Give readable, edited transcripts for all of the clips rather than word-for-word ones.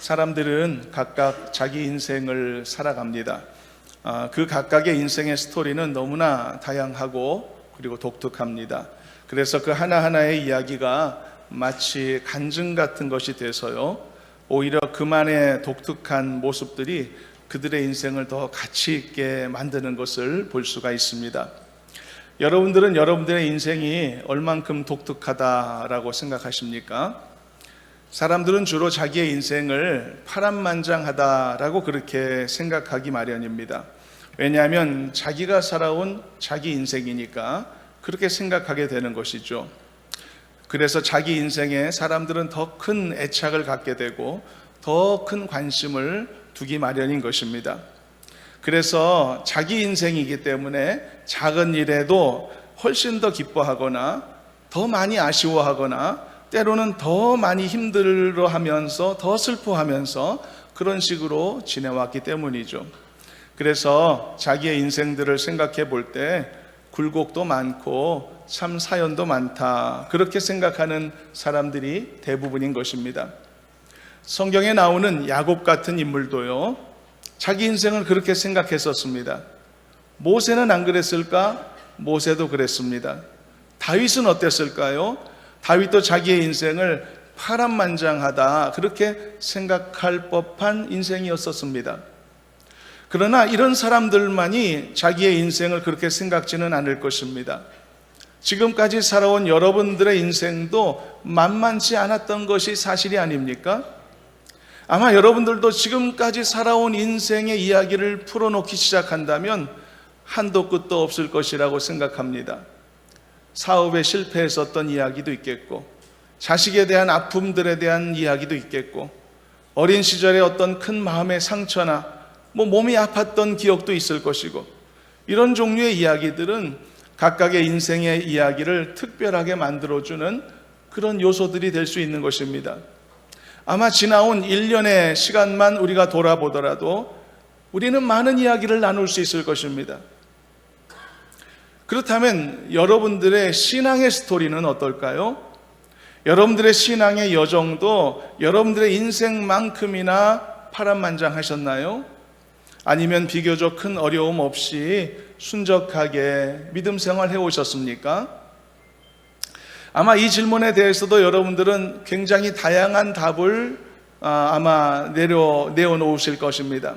사람들은 각각 자기 인생을 살아갑니다. 그 각각의 인생의 스토리는 너무나 다양하고 그리고 독특합니다. 그래서 그 하나하나의 이야기가 마치 간증 같은 것이 돼서요, 오히려 그만의 독특한 모습들이 그들의 인생을 더 가치 있게 만드는 것을 볼 수가 있습니다. 여러분들은 여러분들의 인생이 얼만큼 독특하다라고 생각하십니까? 사람들은 주로 자기의 인생을 파란만장하다라고 그렇게 생각하기 마련입니다. 왜냐하면 자기가 살아온 자기 인생이니까 그렇게 생각하게 되는 것이죠. 그래서 자기 인생에 사람들은 더 큰 애착을 갖게 되고 더 큰 관심을 두기 마련인 것입니다. 그래서 자기 인생이기 때문에 작은 일에도 훨씬 더 기뻐하거나 더 많이 아쉬워하거나 때로는 더 많이 힘들어하면서 더 슬퍼하면서 그런 식으로 지내왔기 때문이죠. 그래서 자기의 인생들을 생각해 볼 때 굴곡도 많고 참 사연도 많다, 그렇게 생각하는 사람들이 대부분인 것입니다. 성경에 나오는 야곱 같은 인물도요, 자기 인생을 그렇게 생각했었습니다. 모세는 안 그랬을까? 모세도 그랬습니다. 다윗은 어땠을까요? 다윗도 자기의 인생을 파란만장하다, 그렇게 생각할 법한 인생이었었습니다. 그러나 이런 사람들만이 자기의 인생을 그렇게 생각지는 않을 것입니다. 지금까지 살아온 여러분들의 인생도 만만치 않았던 것이 사실이 아닙니까? 아마 여러분들도 지금까지 살아온 인생의 이야기를 풀어놓기 시작한다면 한도 끝도 없을 것이라고 생각합니다. 사업에 실패했었던 이야기도 있겠고, 자식에 대한 아픔들에 대한 이야기도 있겠고, 어린 시절에 어떤 큰 마음의 상처나 몸이 아팠던 기억도 있을 것이고, 이런 종류의 이야기들은 각각의 인생의 이야기를 특별하게 만들어주는 그런 요소들이 될 수 있는 것입니다. 아마 지나온 1년의 시간만 우리가 돌아보더라도 우리는 많은 이야기를 나눌 수 있을 것입니다. 그렇다면 여러분들의 신앙의 스토리는 어떨까요? 여러분들의 신앙의 여정도 여러분들의 인생만큼이나 파란만장하셨나요? 아니면 비교적 큰 어려움 없이 순적하게 믿음 생활 해오셨습니까? 아마 이 질문에 대해서도 여러분들은 굉장히 다양한 답을 아마 내어놓으실 것입니다.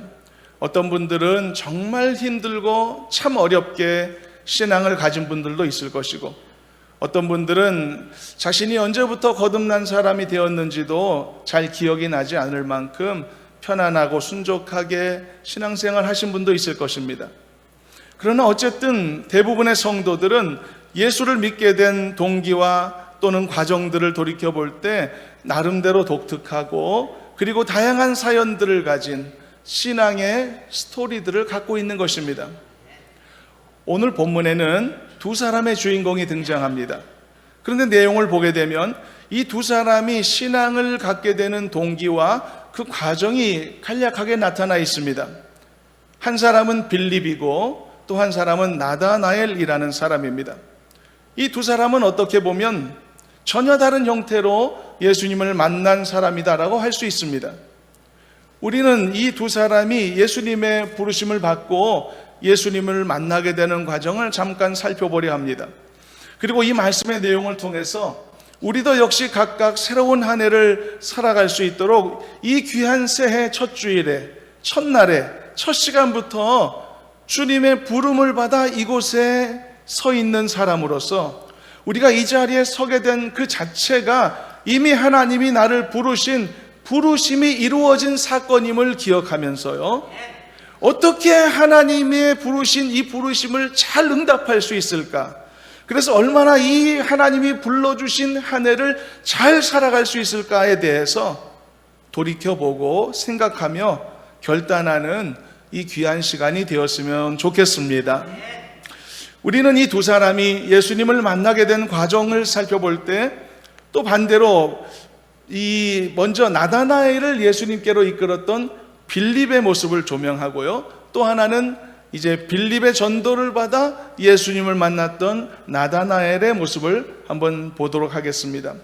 어떤 분들은 정말 힘들고 참 어렵게 신앙을 가진 분들도 있을 것이고, 어떤 분들은 자신이 언제부터 거듭난 사람이 되었는지도 잘 기억이 나지 않을 만큼 편안하고 순종하게 신앙생활 하신 분도 있을 것입니다. 그러나 어쨌든 대부분의 성도들은 예수를 믿게 된 동기와 또는 과정들을 돌이켜볼 때 나름대로 독특하고 그리고 다양한 사연들을 가진 신앙의 스토리들을 갖고 있는 것입니다. 오늘 본문에는 두 사람의 주인공이 등장합니다. 그런데 내용을 보게 되면 이 두 사람이 신앙을 갖게 되는 동기와 그 과정이 간략하게 나타나 있습니다. 한 사람은 빌립이고 또 한 사람은 나다나엘이라는 사람입니다. 이 두 사람은 어떻게 보면 전혀 다른 형태로 예수님을 만난 사람이다라고 할 수 있습니다. 우리는 이 두 사람이 예수님의 부르심을 받고 예수님을 만나게 되는 과정을 잠깐 살펴보려 합니다. 그리고 이 말씀의 내용을 통해서 우리도 역시 각각 새로운 한 해를 살아갈 수 있도록 이 귀한 새해 첫 주일에, 첫날에, 첫 시간부터 주님의 부름을 받아 이곳에 서 있는 사람으로서 우리가 이 자리에 서게 된 그 자체가 이미 하나님이 나를 부르신 부르심이 이루어진 사건임을 기억하면서요, 어떻게 하나님의 부르신 이 부르심을 잘 응답할 수 있을까? 그래서 얼마나 이 하나님이 불러주신 한 해를 잘 살아갈 수 있을까에 대해서 돌이켜보고 생각하며 결단하는 이 귀한 시간이 되었으면 좋겠습니다. 우리는 이 두 사람이 예수님을 만나게 된 과정을 살펴볼 때 또 반대로 먼저 나다나엘을 예수님께로 이끌었던 빌립의 모습을 조명하고요, 또 하나는 이제 빌립의 전도를 받아 예수님을 만났던 나다나엘의 모습을 한번 보도록 하겠습니다.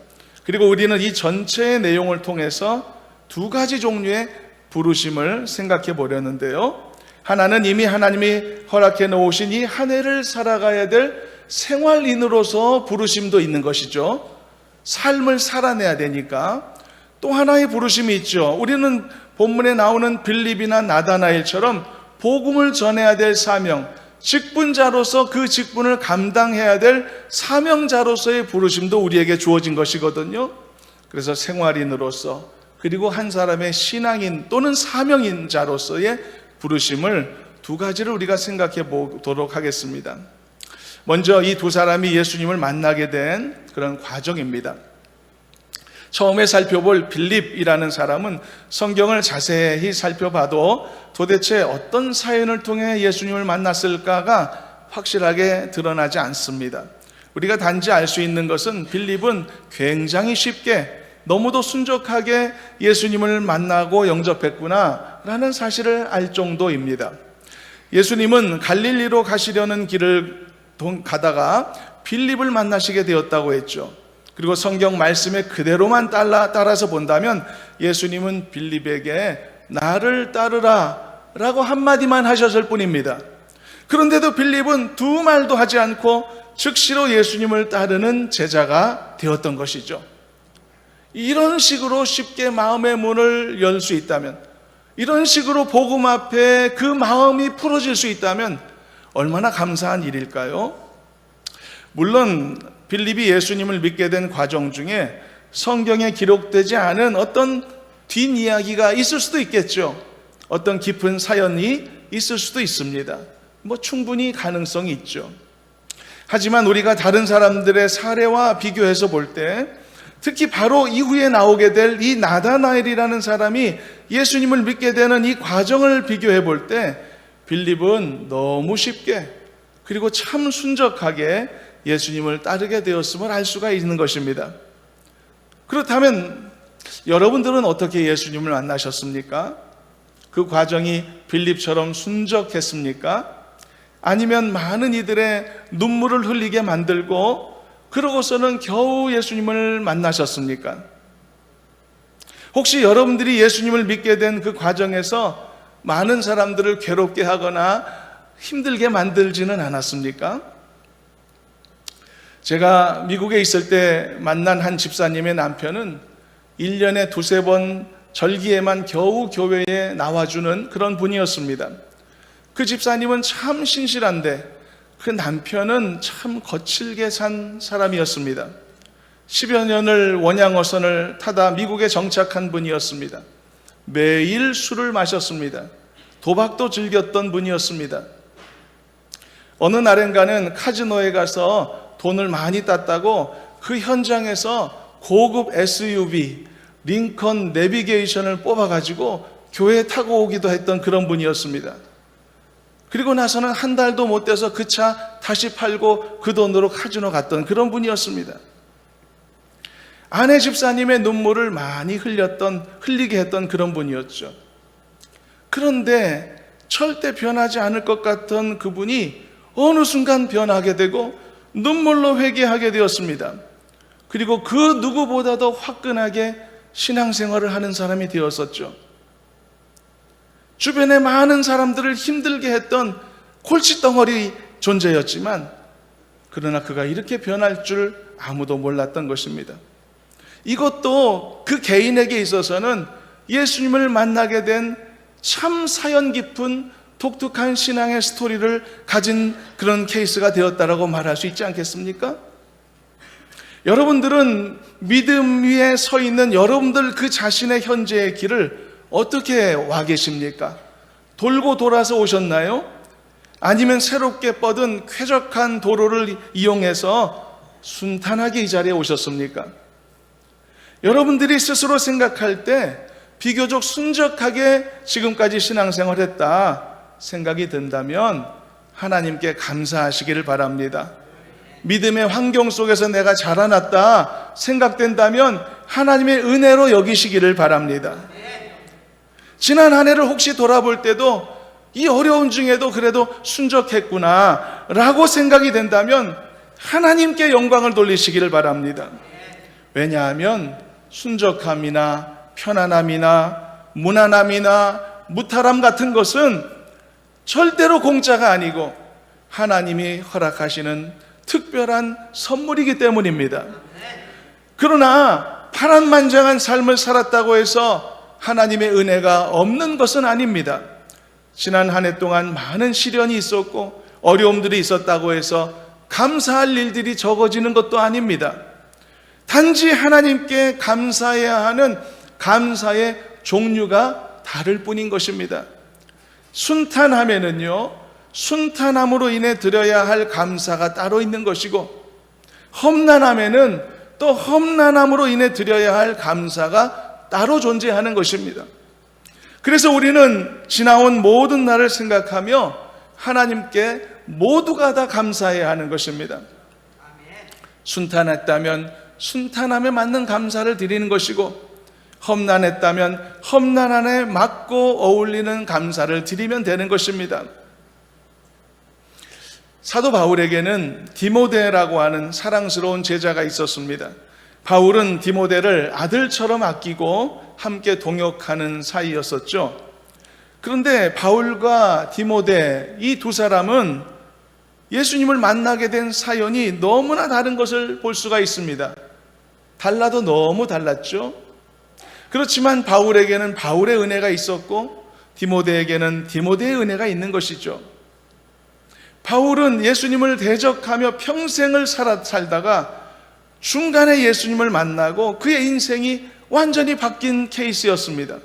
그리고 우리는 이 전체의 내용을 통해서 두 가지 종류의 부르심을 생각해 보려는데요. 하나는 이미 하나님이 허락해 놓으신 이 한 해를 살아가야 될 생활인으로서 부르심도 있는 것이죠. 삶을 살아내야 되니까. 또 하나의 부르심이 있죠. 우리는 본문에 나오는 빌립이나 나다나엘처럼 복음을 전해야 될 사명, 직분자로서 그 직분을 감당해야 될 사명자로서의 부르심도 우리에게 주어진 것이거든요. 그래서 생활인으로서, 그리고 한 사람의 신앙인 또는 사명인자로서의 부르심을 두 가지를 우리가 생각해 보도록 하겠습니다. 먼저 이 두 사람이 예수님을 만나게 된 그런 과정입니다. 처음에 살펴볼 빌립이라는 사람은 성경을 자세히 살펴봐도 도대체 어떤 사연을 통해 예수님을 만났을까가 확실하게 드러나지 않습니다. 우리가 단지 알 수 있는 것은 빌립은 굉장히 쉽게, 너무도 순적하게 예수님을 만나고 영접했구나 라는 사실을 알 정도입니다. 예수님은 갈릴리로 가시려는 길을 가다가 빌립을 만나시게 되었다고 했죠. 그리고 성경 말씀에 그대로만 따라서 본다면 예수님은 빌립에게 나를 따르라 라고 한마디만 하셨을 뿐입니다. 그런데도 빌립은 두 말도 하지 않고 즉시로 예수님을 따르는 제자가 되었던 것이죠. 이런 식으로 쉽게 마음의 문을 열 수 있다면, 이런 식으로 복음 앞에 그 마음이 풀어질 수 있다면 얼마나 감사한 일일까요? 물론 빌립이 예수님을 믿게 된 과정 중에 성경에 기록되지 않은 어떤 뒷이야기가 있을 수도 있겠죠. 어떤 깊은 사연이 있을 수도 있습니다. 충분히 가능성이 있죠. 하지만 우리가 다른 사람들의 사례와 비교해서 볼 때, 특히 바로 이후에 나오게 될 이 나다나엘이라는 사람이 예수님을 믿게 되는 이 과정을 비교해 볼 때 빌립은 너무 쉽게, 그리고 참 순적하게 예수님을 따르게 되었음을 알 수가 있는 것입니다. 그렇다면 여러분들은 어떻게 예수님을 만나셨습니까? 그 과정이 빌립처럼 순적했습니까? 아니면 많은 이들의 눈물을 흘리게 만들고 그러고서는 겨우 예수님을 만나셨습니까? 혹시 여러분들이 예수님을 믿게 된 그 과정에서 많은 사람들을 괴롭게 하거나 힘들게 만들지는 않았습니까? 제가 미국에 있을 때 만난 한 집사님의 남편은 1년에 두세 번 절기에만 겨우 교회에 나와주는 그런 분이었습니다. 그 집사님은 참 신실한데 그 남편은 참 거칠게 산 사람이었습니다. 10여 년을 원양어선을 타다 미국에 정착한 분이었습니다. 매일 술을 마셨습니다. 도박도 즐겼던 분이었습니다. 어느 날엔가는 카지노에 가서 돈을 많이 땄다고 그 현장에서 고급 SUV 링컨 내비게이션을 뽑아가지고 교회에 타고 오기도 했던 그런 분이었습니다. 그리고 나서는 한 달도 못 돼서 그 차 다시 팔고 그 돈으로 카지노 갔던 그런 분이었습니다. 아내 집사님의 눈물을 많이 흘리게 했던 그런 분이었죠. 그런데 절대 변하지 않을 것 같던 그분이 어느 순간 변하게 되고 눈물로 회개하게 되었습니다. 그리고 그 누구보다도 화끈하게 신앙생활을 하는 사람이 되었었죠. 주변에 많은 사람들을 힘들게 했던 골칫덩어리 존재였지만, 그러나 그가 이렇게 변할 줄 아무도 몰랐던 것입니다. 이것도 그 개인에게 있어서는 예수님을 만나게 된 참 사연 깊은 독특한 신앙의 스토리를 가진 그런 케이스가 되었다라고 말할 수 있지 않겠습니까? 여러분들은 믿음 위에 서 있는 여러분들 그 자신의 현재의 길을 어떻게 와 계십니까? 돌고 돌아서 오셨나요? 아니면 새롭게 뻗은 쾌적한 도로를 이용해서 순탄하게 이 자리에 오셨습니까? 여러분들이 스스로 생각할 때 비교적 순적하게 지금까지 신앙생활했다 생각이 든다면 하나님께 감사하시기를 바랍니다. 믿음의 환경 속에서 내가 자라났다 생각된다면 하나님의 은혜로 여기시기를 바랍니다. 지난 한 해를 혹시 돌아볼 때도 이 어려운 중에도 그래도 순적했구나 라고 생각이 된다면 하나님께 영광을 돌리시기를 바랍니다. 왜냐하면 순적함이나 편안함이나 무난함이나 무탈함 같은 것은 절대로 공짜가 아니고 하나님이 허락하시는 특별한 선물이기 때문입니다. 그러나 파란만장한 삶을 살았다고 해서 하나님의 은혜가 없는 것은 아닙니다. 지난 한 해 동안 많은 시련이 있었고 어려움들이 있었다고 해서 감사할 일들이 적어지는 것도 아닙니다. 단지 하나님께 감사해야 하는 감사의 종류가 다를 뿐인 것입니다. 순탄함에는요, 순탄함으로 인해 드려야 할 감사가 따로 있는 것이고, 험난함에는 또 험난함으로 인해 드려야 할 감사가 따로 존재하는 것입니다. 그래서 우리는 지나온 모든 날을 생각하며 하나님께 모두가 다 감사해야 하는 것입니다. 순탄했다면 순탄함에 맞는 감사를 드리는 것이고, 험난했다면 험난함에 맞고 어울리는 감사를 드리면 되는 것입니다. 사도 바울에게는 디모데라고 하는 사랑스러운 제자가 있었습니다. 바울은 디모데를 아들처럼 아끼고 함께 동역하는 사이였었죠. 그런데 바울과 디모데 이 두 사람은 예수님을 만나게 된 사연이 너무나 다른 것을 볼 수가 있습니다. 달라도 너무 달랐죠. 그렇지만 바울에게는 바울의 은혜가 있었고 디모데에게는 디모데의 은혜가 있는 것이죠. 바울은 예수님을 대적하며 평생을 살다가 중간에 예수님을 만나고 그의 인생이 완전히 바뀐 케이스였습니다.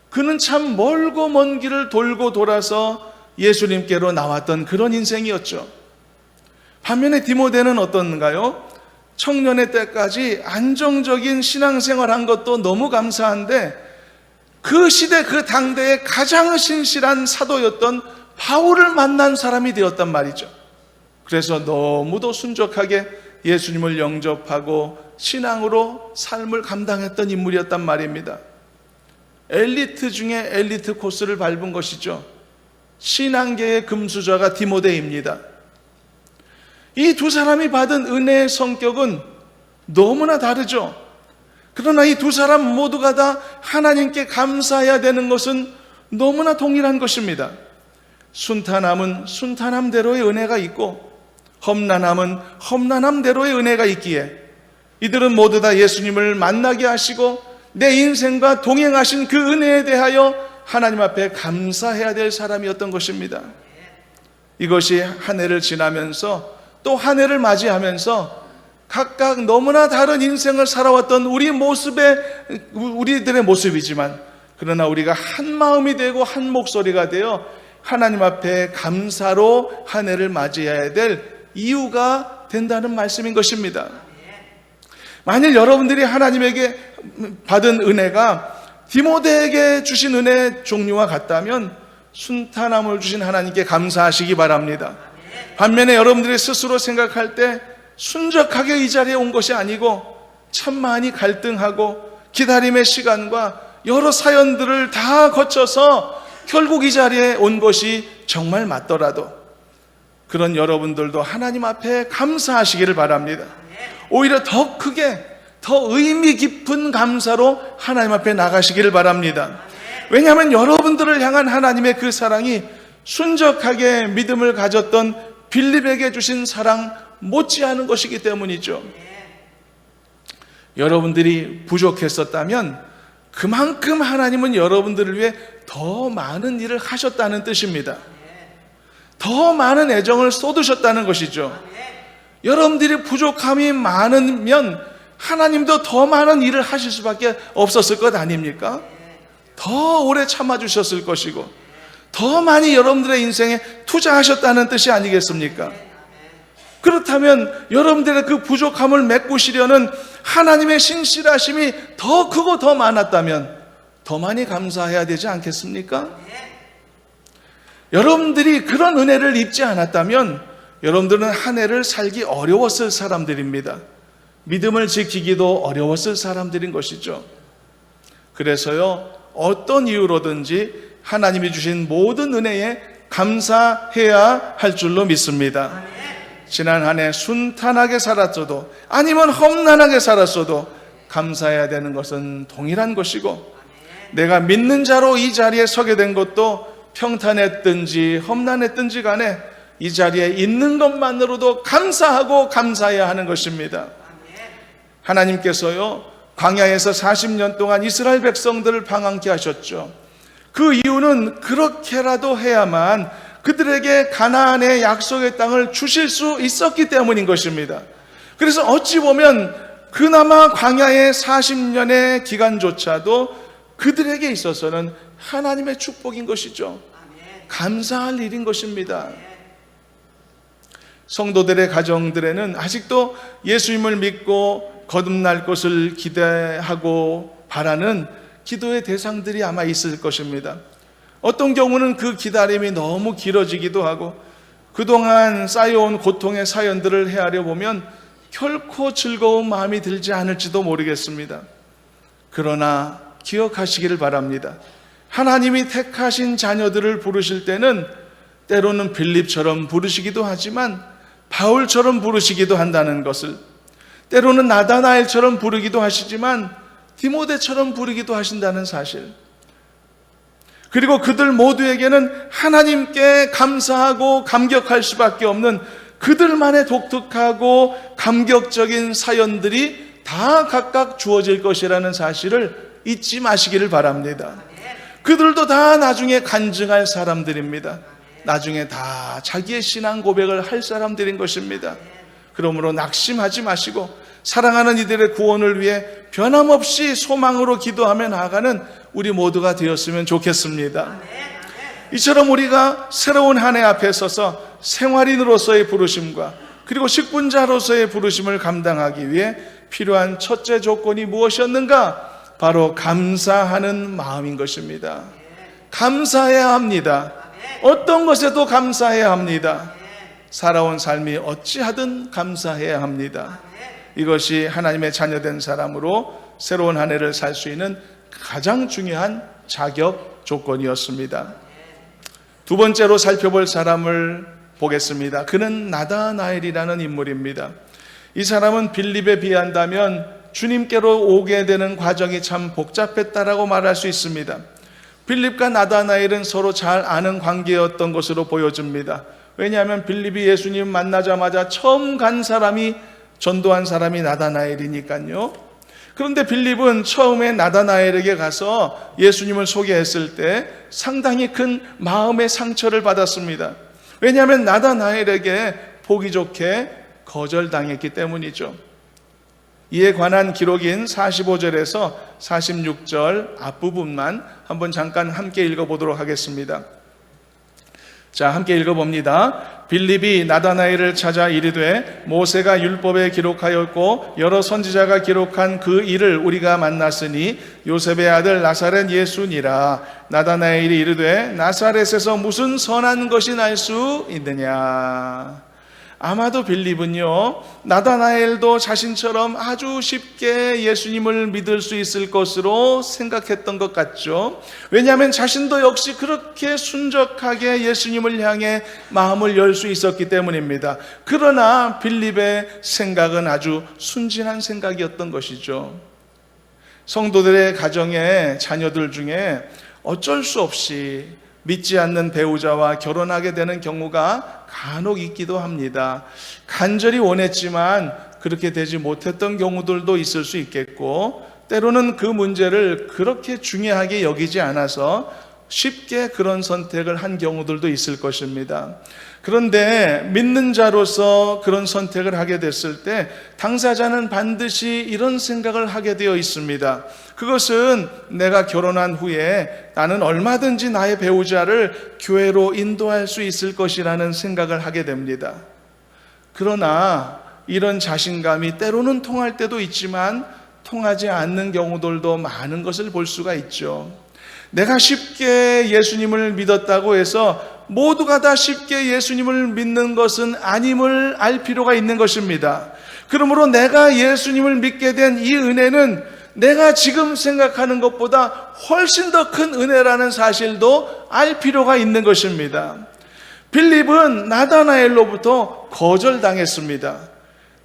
그는 참 멀고 먼 길을 돌고 돌아서 예수님께로 나왔던 그런 인생이었죠. 반면에 디모데는 어떤가요? 청년의 때까지 안정적인 신앙생활 한 것도 너무 감사한데 그 시대 그 당대의 가장 신실한 사도였던 바울을 만난 사람이 되었단 말이죠. 그래서 너무도 순적하게 예수님을 영접하고 신앙으로 삶을 감당했던 인물이었단 말입니다. 엘리트 중에 엘리트 코스를 밟은 것이죠. 신앙계의 금수저가 디모데입니다. 이 두 사람이 받은 은혜의 성격은 너무나 다르죠. 그러나 이 두 사람 모두가 다 하나님께 감사해야 되는 것은 너무나 동일한 것입니다. 순탄함은 순탄함대로의 은혜가 있고 험난함은 험난함대로의 은혜가 있기에 이들은 모두 다 예수님을 만나게 하시고 내 인생과 동행하신 그 은혜에 대하여 하나님 앞에 감사해야 될 사람이었던 것입니다. 이것이 한 해를 지나면서 또 한 해를 맞이하면서 각각 너무나 다른 인생을 살아왔던 우리들의 모습이지만 그러나 우리가 한 마음이 되고 한 목소리가 되어 하나님 앞에 감사로 한 해를 맞이해야 될 이유가 된다는 말씀인 것입니다. 만일 여러분들이 하나님에게 받은 은혜가 디모데에게 주신 은혜 종류와 같다면 순탄함을 주신 하나님께 감사하시기 바랍니다. 반면에 여러분들이 스스로 생각할 때 순적하게 이 자리에 온 것이 아니고 참 많이 갈등하고 기다림의 시간과 여러 사연들을 다 거쳐서 결국 이 자리에 온 것이 정말 맞더라도 그런 여러분들도 하나님 앞에 감사하시기를 바랍니다. 오히려 더 크게 더 의미 깊은 감사로 하나님 앞에 나가시기를 바랍니다. 왜냐하면 여러분들을 향한 하나님의 그 사랑이 순적하게 믿음을 가졌던 빌립에게 주신 사랑 못지않은 것이기 때문이죠. 여러분들이 부족했었다면 그만큼 하나님은 여러분들을 위해 더 많은 일을 하셨다는 뜻입니다. 더 많은 애정을 쏟으셨다는 것이죠. 여러분들이 부족함이 많으면 하나님도 더 많은 일을 하실 수밖에 없었을 것 아닙니까? 더 오래 참아주셨을 것이고 더 많이 여러분들의 인생에 투자하셨다는 뜻이 아니겠습니까? 그렇다면 여러분들의 그 부족함을 메꾸시려는 하나님의 신실하심이 더 크고 더 많았다면 더 많이 감사해야 되지 않겠습니까? 여러분들이 그런 은혜를 입지 않았다면 여러분들은 한 해를 살기 어려웠을 사람들입니다. 믿음을 지키기도 어려웠을 사람들인 것이죠. 그래서요, 어떤 이유로든지 하나님이 주신 모든 은혜에 감사해야 할 줄로 믿습니다. 지난 한 해 순탄하게 살았어도 아니면 험난하게 살았어도 감사해야 되는 것은 동일한 것이고, 내가 믿는 자로 이 자리에 서게 된 것도 평탄했든지 험난했든지 간에 이 자리에 있는 것만으로도 감사하고 감사해야 하는 것입니다. 하나님께서요, 광야에서 40년 동안 이스라엘 백성들을 방황케 하셨죠. 그 이유는 그렇게라도 해야만 그들에게 가나안의 약속의 땅을 주실 수 있었기 때문인 것입니다. 그래서 어찌 보면 그나마 광야의 40년의 기간조차도 그들에게 있어서는 하나님의 축복인 것이죠. 감사할 일인 것입니다. 성도들의 가정들에는 아직도 예수님을 믿고 거듭날 것을 기대하고 바라는 기도의 대상들이 아마 있을 것입니다. 어떤 경우는 그 기다림이 너무 길어지기도 하고 그동안 쌓여온 고통의 사연들을 헤아려 보면 결코 즐거운 마음이 들지 않을지도 모르겠습니다. 그러나 기억하시기를 바랍니다. 하나님이 택하신 자녀들을 부르실 때는 때로는 빌립처럼 부르시기도 하지만 바울처럼 부르시기도 한다는 것을, 때로는 나다나엘처럼 부르기도 하시지만 디모데처럼 부르기도 하신다는 사실, 그리고 그들 모두에게는 하나님께 감사하고 감격할 수밖에 없는 그들만의 독특하고 감격적인 사연들이 다 각각 주어질 것이라는 사실을 잊지 마시기를 바랍니다. 그들도 다 나중에 간증할 사람들입니다. 나중에 다 자기의 신앙 고백을 할 사람들인 것입니다. 그러므로 낙심하지 마시고 사랑하는 이들의 구원을 위해 변함없이 소망으로 기도하며 나아가는 우리 모두가 되었으면 좋겠습니다. 이처럼 우리가 새로운 한 해 앞에 서서 생활인으로서의 부르심과 그리고 식분자로서의 부르심을 감당하기 위해 필요한 첫째 조건이 무엇이었는가? 바로 감사하는 마음인 것입니다. 감사해야 합니다. 어떤 것에도 감사해야 합니다. 살아온 삶이 어찌하든 감사해야 합니다. 이것이 하나님의 자녀된 사람으로 새로운 한 해를 살 수 있는 가장 중요한 자격 조건이었습니다. 두 번째로 살펴볼 사람을 보겠습니다. 그는 나다나엘이라는 인물입니다. 이 사람은 빌립에 비한다면 주님께로 오게 되는 과정이 참 복잡했다라고 말할 수 있습니다. 빌립과 나다나엘은 서로 잘 아는 관계였던 것으로 보여집니다. 왜냐하면 빌립이 예수님 만나자마자 처음 간 사람이, 전도한 사람이 나다나엘이니까요. 그런데 빌립은 처음에 나다나엘에게 가서 예수님을 소개했을 때 상당히 큰 마음의 상처를 받았습니다. 왜냐하면 나다나엘에게 보기 좋게 거절당했기 때문이죠. 이에 관한 기록인 45절에서 46절 앞부분만 한번 잠깐 함께 읽어보도록 하겠습니다. 자, 함께 읽어봅니다. 빌립이 나다나엘을 찾아 이르되 모세가 율법에 기록하였고 여러 선지자가 기록한 그 일을 우리가 만났으니 요셉의 아들 나사렛 예수니라. 나다나엘이 이르되 나사렛에서 무슨 선한 것이 날 수 있느냐. 아마도 빌립은요, 나다나엘도 자신처럼 아주 쉽게 예수님을 믿을 수 있을 것으로 생각했던 것 같죠. 왜냐하면 자신도 역시 그렇게 순적하게 예수님을 향해 마음을 열 수 있었기 때문입니다. 그러나 빌립의 생각은 아주 순진한 생각이었던 것이죠. 성도들의 가정의 자녀들 중에 어쩔 수 없이 믿지 않는 배우자와 결혼하게 되는 경우가 간혹 있기도 합니다. 간절히 원했지만 그렇게 되지 못했던 경우들도 있을 수 있겠고, 때로는 그 문제를 그렇게 중요하게 여기지 않아서 쉽게 그런 선택을 한 경우들도 있을 것입니다. 그런데 믿는 자로서 그런 선택을 하게 됐을 때 당사자는 반드시 이런 생각을 하게 되어 있습니다. 그것은 내가 결혼한 후에 나는 얼마든지 나의 배우자를 교회로 인도할 수 있을 것이라는 생각을 하게 됩니다. 그러나 이런 자신감이 때로는 통할 때도 있지만 통하지 않는 경우들도 많은 것을 볼 수가 있죠. 내가 쉽게 예수님을 믿었다고 해서 모두가 다 쉽게 예수님을 믿는 것은 아님을 알 필요가 있는 것입니다. 그러므로 내가 예수님을 믿게 된 이 은혜는 내가 지금 생각하는 것보다 훨씬 더 큰 은혜라는 사실도 알 필요가 있는 것입니다. 빌립은 나다나엘로부터 거절당했습니다.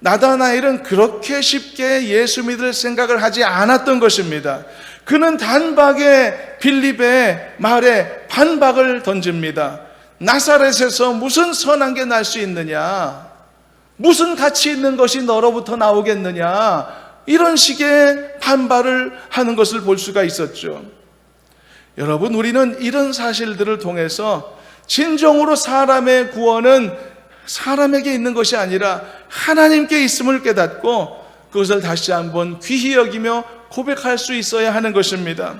나다나엘은 그렇게 쉽게 예수 믿을 생각을 하지 않았던 것입니다. 그는 단박에 빌립의 말에 반박을 던집니다. 나사렛에서 무슨 선한 게 날 수 있느냐? 무슨 가치 있는 것이 너로부터 나오겠느냐? 이런 식의 반발을 하는 것을 볼 수가 있었죠. 여러분, 우리는 이런 사실들을 통해서 진정으로 사람의 구원은 사람에게 있는 것이 아니라 하나님께 있음을 깨닫고 그것을 다시 한번 귀히 여기며 고백할 수 있어야 하는 것입니다.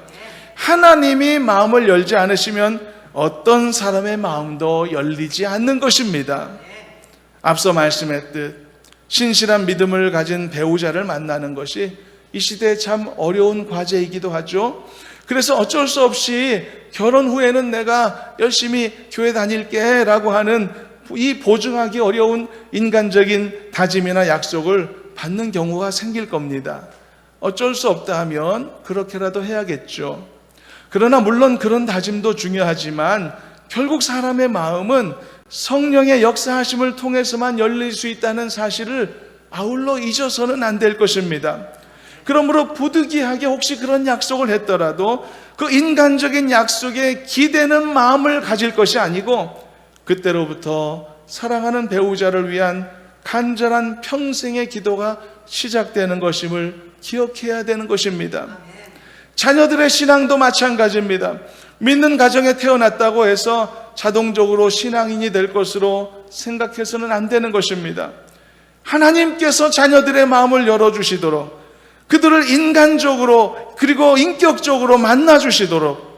하나님이 마음을 열지 않으시면 어떤 사람의 마음도 열리지 않는 것입니다. 앞서 말씀했듯 신실한 믿음을 가진 배우자를 만나는 것이 이 시대에 참 어려운 과제이기도 하죠. 그래서 어쩔 수 없이 결혼 후에는 내가 열심히 교회 다닐게 라고 하는 이 보증하기 어려운 인간적인 다짐이나 약속을 받는 경우가 생길 겁니다. 어쩔 수 없다 하면 그렇게라도 해야겠죠. 그러나 물론 그런 다짐도 중요하지만 결국 사람의 마음은 성령의 역사하심을 통해서만 열릴 수 있다는 사실을 아울러 잊어서는 안 될 것입니다. 그러므로 부득이하게 혹시 그런 약속을 했더라도 그 인간적인 약속에 기대는 마음을 가질 것이 아니고 그때로부터 사랑하는 배우자를 위한 간절한 평생의 기도가 시작되는 것임을 기억해야 되는 것입니다. 자녀들의 신앙도 마찬가지입니다. 믿는 가정에 태어났다고 해서 자동적으로 신앙인이 될 것으로 생각해서는 안 되는 것입니다. 하나님께서 자녀들의 마음을 열어주시도록 그들을 인간적으로 그리고 인격적으로 만나주시도록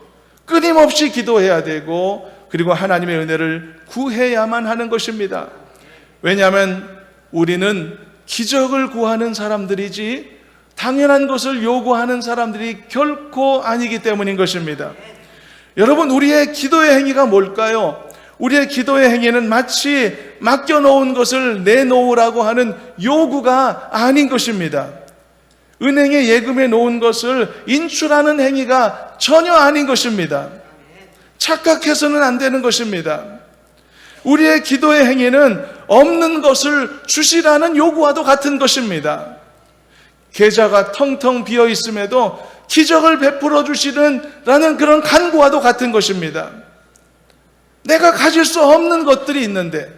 끊임없이 기도해야 되고 그리고 하나님의 은혜를 구해야만 하는 것입니다. 왜냐하면 우리는 기적을 구하는 사람들이지 당연한 것을 요구하는 사람들이 결코 아니기 때문인 것입니다. 여러분, 우리의 기도의 행위가 뭘까요? 우리의 기도의 행위는 마치 맡겨놓은 것을 내놓으라고 하는 요구가 아닌 것입니다. 은행에 예금해 놓은 것을 인출하는 행위가 전혀 아닌 것입니다. 착각해서는 안 되는 것입니다. 우리의 기도의 행위는 없는 것을 주시라는 요구와도 같은 것입니다. 계좌가 텅텅 비어 있음에도 기적을 베풀어 주시라는 그런 간구와도 같은 것입니다. 내가 가질 수 없는 것들이 있는데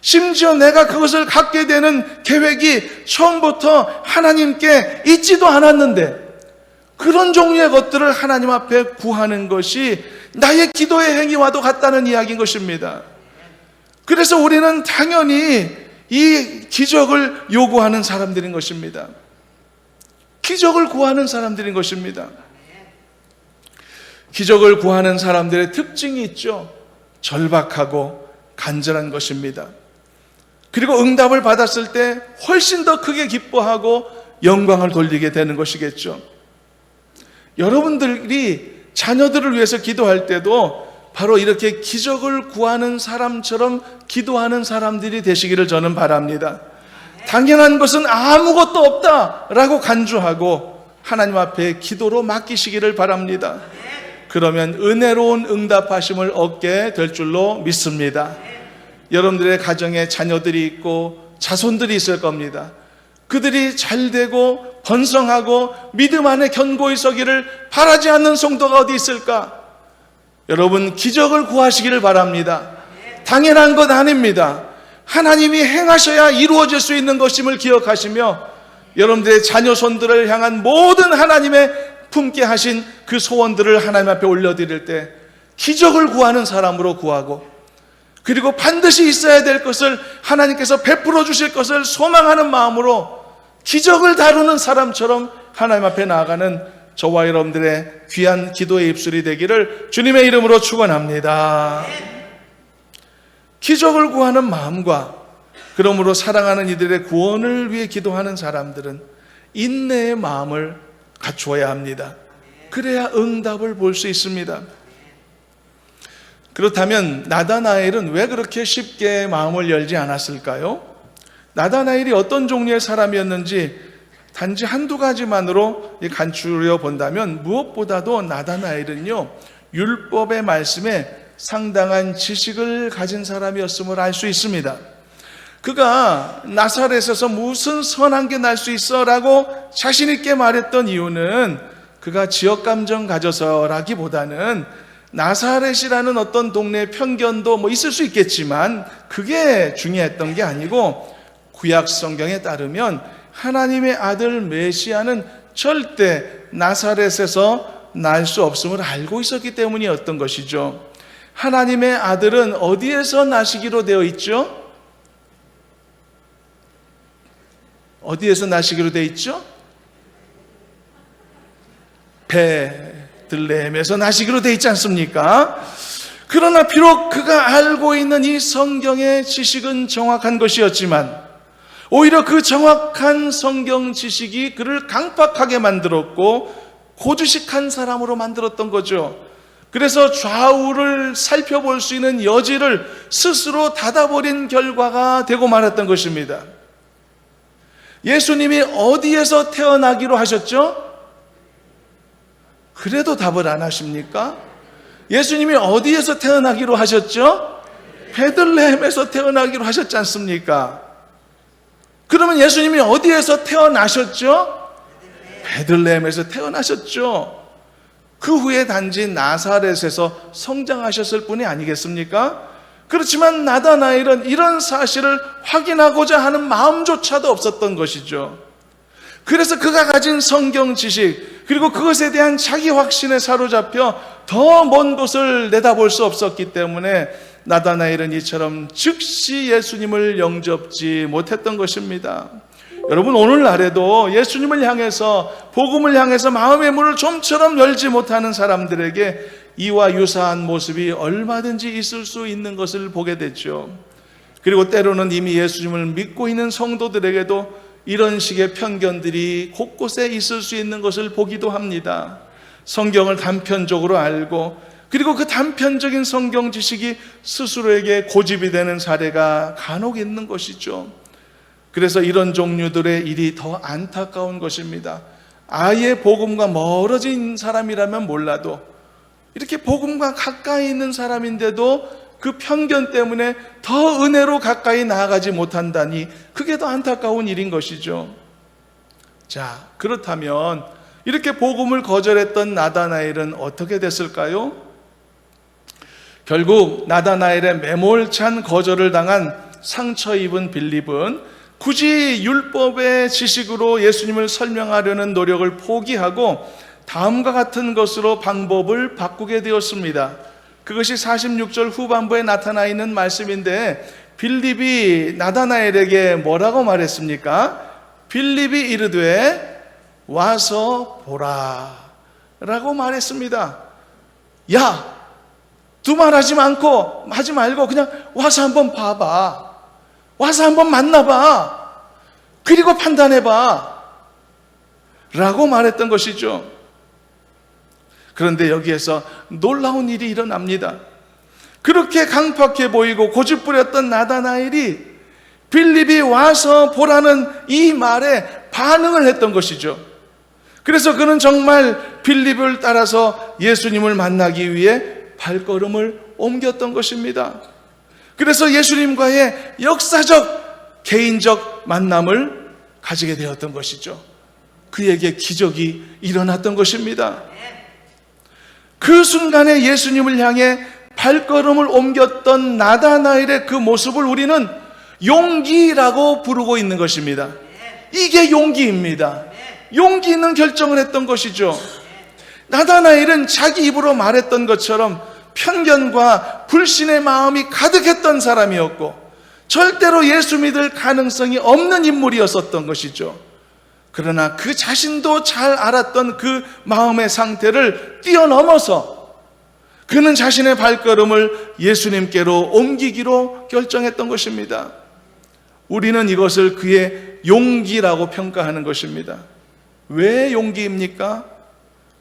심지어 내가 그것을 갖게 되는 계획이 처음부터 하나님께 있지도 않았는데 그런 종류의 것들을 하나님 앞에 구하는 것이 나의 기도의 행위와도 같다는 이야기인 것입니다. 그래서 우리는 당연히 이 기적을 요구하는 사람들인 것입니다. 기적을 구하는 사람들인 것입니다. 기적을 구하는 사람들의 특징이 있죠. 절박하고 간절한 것입니다. 그리고 응답을 받았을 때 훨씬 더 크게 기뻐하고 영광을 돌리게 되는 것이겠죠. 여러분들이 자녀들을 위해서 기도할 때도 바로 이렇게 기적을 구하는 사람처럼 기도하는 사람들이 되시기를 저는 바랍니다. 당연한 것은 아무것도 없다라고 간주하고 하나님 앞에 기도로 맡기시기를 바랍니다. 그러면 은혜로운 응답하심을 얻게 될 줄로 믿습니다. 여러분들의 가정에 자녀들이 있고 자손들이 있을 겁니다. 그들이 잘되고 번성하고 믿음 안에 견고히 서기를 바라지 않는 성도가 어디 있을까? 여러분, 기적을 구하시기를 바랍니다. 당연한 것 아닙니다. 하나님이 행하셔야 이루어질 수 있는 것임을 기억하시며 여러분들의 자녀 손들을 향한 모든 하나님의 품게 하신 그 소원들을 하나님 앞에 올려드릴 때 기적을 구하는 사람으로 구하고 그리고 반드시 있어야 될 것을 하나님께서 베풀어 주실 것을 소망하는 마음으로 기적을 다루는 사람처럼 하나님 앞에 나아가는 저와 여러분들의 귀한 기도의 입술이 되기를 주님의 이름으로 축원합니다. 기적을 구하는 마음과 그러므로 사랑하는 이들의 구원을 위해 기도하는 사람들은 인내의 마음을 갖추어야 합니다. 그래야 응답을 볼 수 있습니다. 그렇다면 나다나엘은 왜 그렇게 쉽게 마음을 열지 않았을까요? 나다나엘이 어떤 종류의 사람이었는지 단지 한두 가지만으로 간추려 본다면 무엇보다도 나다나엘은요, 율법의 말씀에 상당한 지식을 가진 사람이었음을 알 수 있습니다. 그가 나사렛에서 무슨 선한 게 날 수 있어? 라고 자신 있게 말했던 이유는 그가 지역 감정 가져서라기보다는 나사렛이라는 어떤 동네의 편견도 있을 수 있겠지만 그게 중요했던 게 아니고 구약 성경에 따르면 하나님의 아들 메시아는 절대 나사렛에서 날 수 없음을 알고 있었기 때문이었던 것이죠. 하나님의 아들은 어디에서 나시기로 되어 있죠? 어디에서 나시기로 되어 있죠? 베들레헴에서 나시기로 되어 있지 않습니까? 그러나 비록 그가 알고 있는 이 성경의 지식은 정확한 것이었지만 오히려 그 정확한 성경 지식이 그를 강팍하게 만들었고 고주식한 사람으로 만들었던 거죠. 그래서 좌우를 살펴볼 수 있는 여지를 스스로 닫아버린 결과가 되고 말았던 것입니다. 예수님이 어디에서 태어나기로 하셨죠? 그래도 답을 안 하십니까? 예수님이 어디에서 태어나기로 하셨죠? 베들레헴에서 태어나기로 하셨지 않습니까? 그러면 예수님이 어디에서 태어나셨죠? 베들레헴에서 태어나셨죠. 그 후에 단지 나사렛에서 성장하셨을 뿐이 아니겠습니까? 그렇지만 나다나엘은 이런 사실을 확인하고자 하는 마음조차도 없었던 것이죠. 그래서 그가 가진 성경 지식 그리고 그것에 대한 자기 확신에 사로잡혀 더 먼 곳을 내다볼 수 없었기 때문에 나다나엘은 이처럼 즉시 예수님을 영접지 못했던 것입니다. 여러분, 오늘날에도 예수님을 향해서 복음을 향해서 마음의 문을 좀처럼 열지 못하는 사람들에게 이와 유사한 모습이 얼마든지 있을 수 있는 것을 보게 되죠. 그리고 때로는 이미 예수님을 믿고 있는 성도들에게도 이런 식의 편견들이 곳곳에 있을 수 있는 것을 보기도 합니다. 성경을 단편적으로 알고 그리고 그 단편적인 성경 지식이 스스로에게 고집이 되는 사례가 간혹 있는 것이죠. 그래서 이런 종류들의 일이 더 안타까운 것입니다. 아예 복음과 멀어진 사람이라면 몰라도 이렇게 복음과 가까이 있는 사람인데도 그 편견 때문에 더 은혜로 가까이 나아가지 못한다니 그게 더 안타까운 일인 것이죠. 자, 그렇다면 이렇게 복음을 거절했던 나다나엘은 어떻게 됐을까요? 결국 나다나엘의 매몰찬 거절을 당한 상처 입은 빌립은 굳이 율법의 지식으로 예수님을 설명하려는 노력을 포기하고 다음과 같은 것으로 방법을 바꾸게 되었습니다. 그것이 46절 후반부에 나타나 있는 말씀인데 빌립이 나다나엘에게 뭐라고 말했습니까? 빌립이 이르되 와서 보라 라고 말했습니다. 야, 두말하지 말고 그냥 와서 한번 봐봐. 와서 한번 만나봐. 그리고 판단해봐 라고 말했던 것이죠. 그런데 여기에서 놀라운 일이 일어납니다. 그렇게 강팍해 보이고 고집부렸던 나다나엘이 빌립이 와서 보라는 이 말에 반응을 했던 것이죠. 그래서 그는 정말 빌립을 따라서 예수님을 만나기 위해 발걸음을 옮겼던 것입니다. 그래서 예수님과의 역사적 개인적 만남을 가지게 되었던 것이죠. 그에게 기적이 일어났던 것입니다. 그 순간에 예수님을 향해 발걸음을 옮겼던 나다나엘의 그 모습을 우리는 용기라고 부르고 있는 것입니다. 이게 용기입니다. 용기 있는 결정을 했던 것이죠. 나다나엘은 자기 입으로 말했던 것처럼 편견과 불신의 마음이 가득했던 사람이었고 절대로 예수 믿을 가능성이 없는 인물이었었던 것이죠. 그러나 그 자신도 잘 알았던 그 마음의 상태를 뛰어넘어서 그는 자신의 발걸음을 예수님께로 옮기기로 결정했던 것입니다. 우리는 이것을 그의 용기라고 평가하는 것입니다. 왜 용기입니까?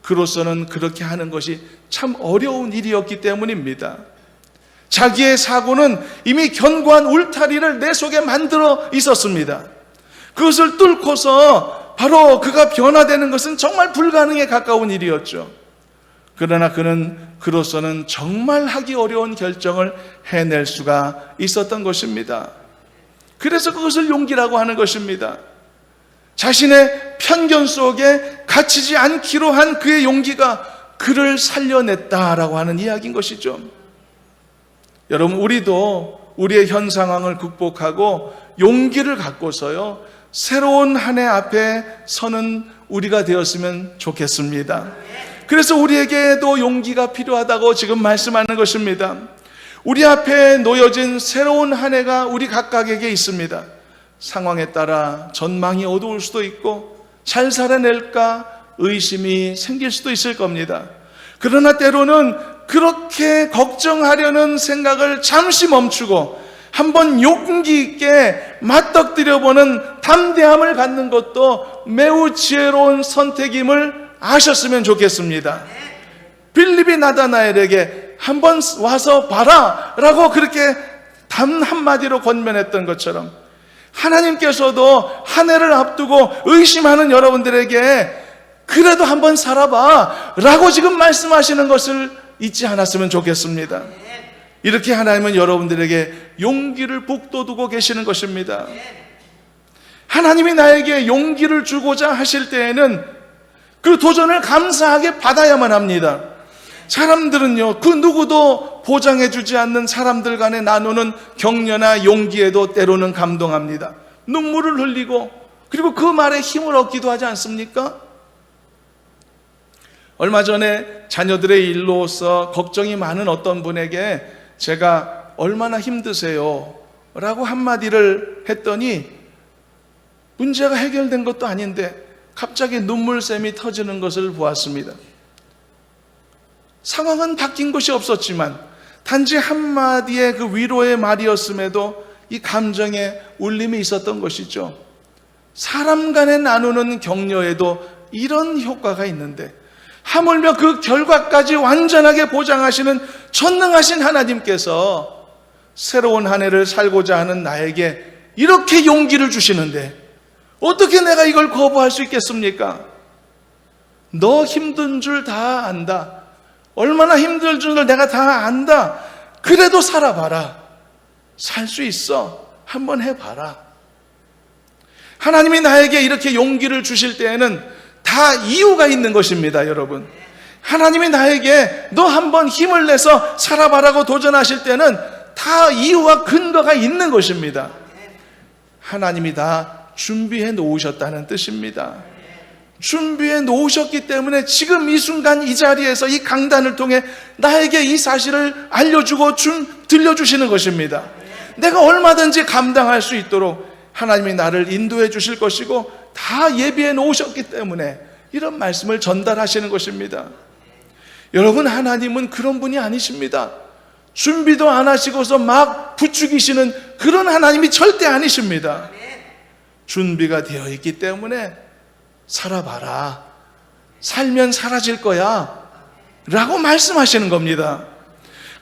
그로서는 그렇게 하는 것이 참 어려운 일이었기 때문입니다. 자기의 사고는 이미 견고한 울타리를 내 속에 만들어 있었습니다. 그것을 뚫고서 바로 그가 변화되는 것은 정말 불가능에 가까운 일이었죠. 그러나 그는 그로서는 정말 하기 어려운 결정을 해낼 수가 있었던 것입니다. 그래서 그것을 용기라고 하는 것입니다. 자신의 편견 속에 갇히지 않기로 한 그의 용기가 그를 살려냈다라고 하는 이야기인 것이죠. 여러분, 우리도 우리의 현 상황을 극복하고 용기를 갖고서요, 새로운 한 해 앞에 서는 우리가 되었으면 좋겠습니다. 그래서 우리에게도 용기가 필요하다고 지금 말씀하는 것입니다. 우리 앞에 놓여진 새로운 한 해가 우리 각각에게 있습니다. 상황에 따라 전망이 어두울 수도 있고 잘 살아낼까 의심이 생길 수도 있을 겁니다. 그러나 때로는 그렇게 걱정하려는 생각을 잠시 멈추고 한번 용기 있게 맞닥뜨려보는 담대함을 갖는 것도 매우 지혜로운 선택임을 아셨으면 좋겠습니다. 빌립이 나다나엘에게 한번 와서 봐라 라고 그렇게 단 한마디로 권면했던 것처럼 하나님께서도 한 해를 앞두고 의심하는 여러분들에게 그래도 한번 살아봐 라고 지금 말씀하시는 것을 잊지 않았으면 좋겠습니다. 이렇게 하나님은 여러분들에게 용기를 북돋우고 계시는 것입니다. 하나님이 나에게 용기를 주고자 하실 때에는 그 도전을 감사하게 받아야만 합니다. 사람들은요, 그 누구도 보장해주지 않는 사람들 간에 나누는 격려나 용기에도 때로는 감동합니다. 눈물을 흘리고 그리고 그 말에 힘을 얻기도 하지 않습니까? 얼마 전에 자녀들의 일로서 걱정이 많은 어떤 분에게 제가 얼마나 힘드세요? 라고 한마디를 했더니 문제가 해결된 것도 아닌데 갑자기 눈물샘이 터지는 것을 보았습니다. 상황은 바뀐 것이 없었지만 단지 한마디의 그 위로의 말이었음에도 이 감정에 울림이 있었던 것이죠. 사람 간에 나누는 격려에도 이런 효과가 있는데 하물며 그 결과까지 완전하게 보장하시는 전능하신 하나님께서 새로운 한 해를 살고자 하는 나에게 이렇게 용기를 주시는데 어떻게 내가 이걸 거부할 수 있겠습니까? 너 힘든 줄 다 안다. 얼마나 힘들 줄 내가 다 안다. 그래도 살아봐라. 살 수 있어. 한번 해봐라. 하나님이 나에게 이렇게 용기를 주실 때에는 다 이유가 있는 것입니다, 여러분. 하나님이 나에게 너 한번 힘을 내서 살아봐라고 도전하실 때는 다 이유와 근거가 있는 것입니다. 하나님이 다 준비해 놓으셨다는 뜻입니다. 준비해 놓으셨기 때문에 지금 이 순간 이 자리에서 이 강단을 통해 나에게 이 사실을 알려주고 들려주시는 것입니다. 내가 얼마든지 감당할 수 있도록 하나님이 나를 인도해 주실 것이고 다 예비해 놓으셨기 때문에 이런 말씀을 전달하시는 것입니다. 여러분, 하나님은 그런 분이 아니십니다. 준비도 안 하시고서 막 부추기시는 그런 하나님이 절대 아니십니다. 준비가 되어 있기 때문에 살아봐라. 살면 사라질 거야 라고 말씀하시는 겁니다.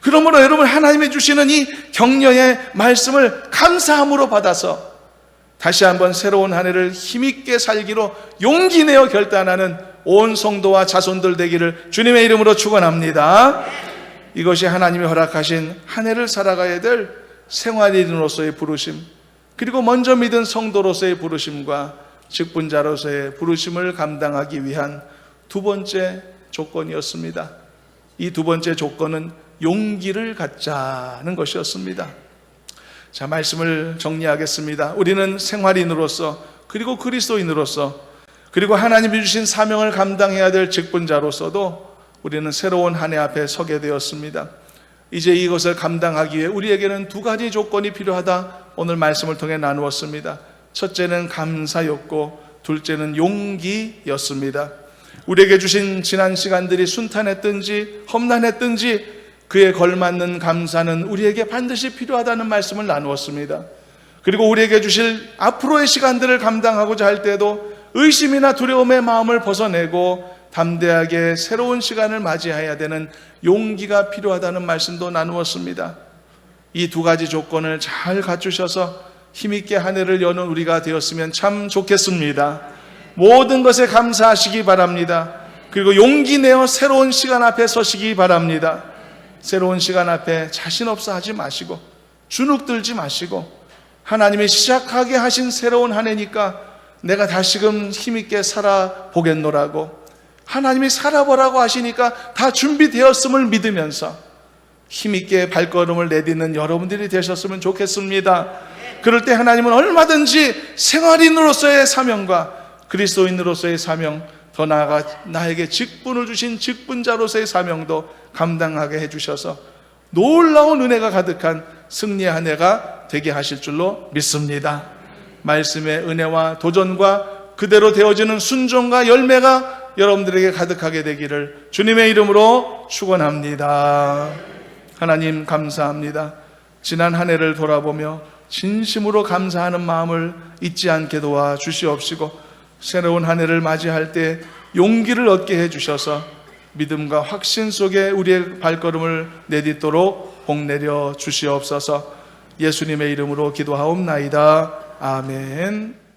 그러므로 여러분, 하나님이 주시는 이 격려의 말씀을 감사함으로 받아서 다시 한번 새로운 한 해를 힘있게 살기로 용기 내어 결단하는 온 성도와 자손들 되기를 주님의 이름으로 축원합니다. 이것이 하나님이 허락하신 한 해를 살아가야 될 생활인으로서의 부르심, 그리고 먼저 믿은 성도로서의 부르심과 직분자로서의 부르심을 감당하기 위한 두 번째 조건이었습니다. 이 두 번째 조건은 용기를 갖자는 것이었습니다. 자, 말씀을 정리하겠습니다. 우리는 생활인으로서, 그리고 그리스도인으로서, 그리고 하나님이 주신 사명을 감당해야 될 직분자로서도 우리는 새로운 한 해 앞에 서게 되었습니다. 이제 이것을 감당하기 위해 우리에게는 두 가지 조건이 필요하다, 오늘 말씀을 통해 나누었습니다. 첫째는 감사였고 둘째는 용기였습니다. 우리에게 주신 지난 시간들이 순탄했든지 험난했든지 그에 걸맞는 감사는 우리에게 반드시 필요하다는 말씀을 나누었습니다. 그리고 우리에게 주실 앞으로의 시간들을 감당하고자 할 때도 의심이나 두려움의 마음을 벗어내고 담대하게 새로운 시간을 맞이해야 되는 용기가 필요하다는 말씀도 나누었습니다. 이 두 가지 조건을 잘 갖추셔서 힘있게 한 해를 여는 우리가 되었으면 참 좋겠습니다. 모든 것에 감사하시기 바랍니다. 그리고 용기 내어 새로운 시간 앞에 서시기 바랍니다. 새로운 시간 앞에 자신 없어 하지 마시고 주눅 들지 마시고 하나님이 시작하게 하신 새로운 한 해니까 내가 다시금 힘있게 살아보겠노라고, 하나님이 살아보라고 하시니까 다 준비되었음을 믿으면서 힘있게 발걸음을 내딛는 여러분들이 되셨으면 좋겠습니다. 그럴 때 하나님은 얼마든지 생활인으로서의 사명과 그리스도인으로서의 사명, 더 나아가 나에게 직분을 주신 직분자로서의 사명도 감당하게 해주셔서 놀라운 은혜가 가득한 승리의 한 해가 되게 하실 줄로 믿습니다. 말씀의 은혜와 도전과 그대로 되어지는 순종과 열매가 여러분들에게 가득하게 되기를 주님의 이름으로 축원합니다. 하나님 감사합니다. 지난 한 해를 돌아보며 진심으로 감사하는 마음을 잊지 않게 도와주시옵시고, 새로운 한 해를 맞이할 때 용기를 얻게 해주셔서 믿음과 확신 속에 우리의 발걸음을 내딛도록 복내려 주시옵소서. 예수님의 이름으로 기도하옵나이다. 아멘.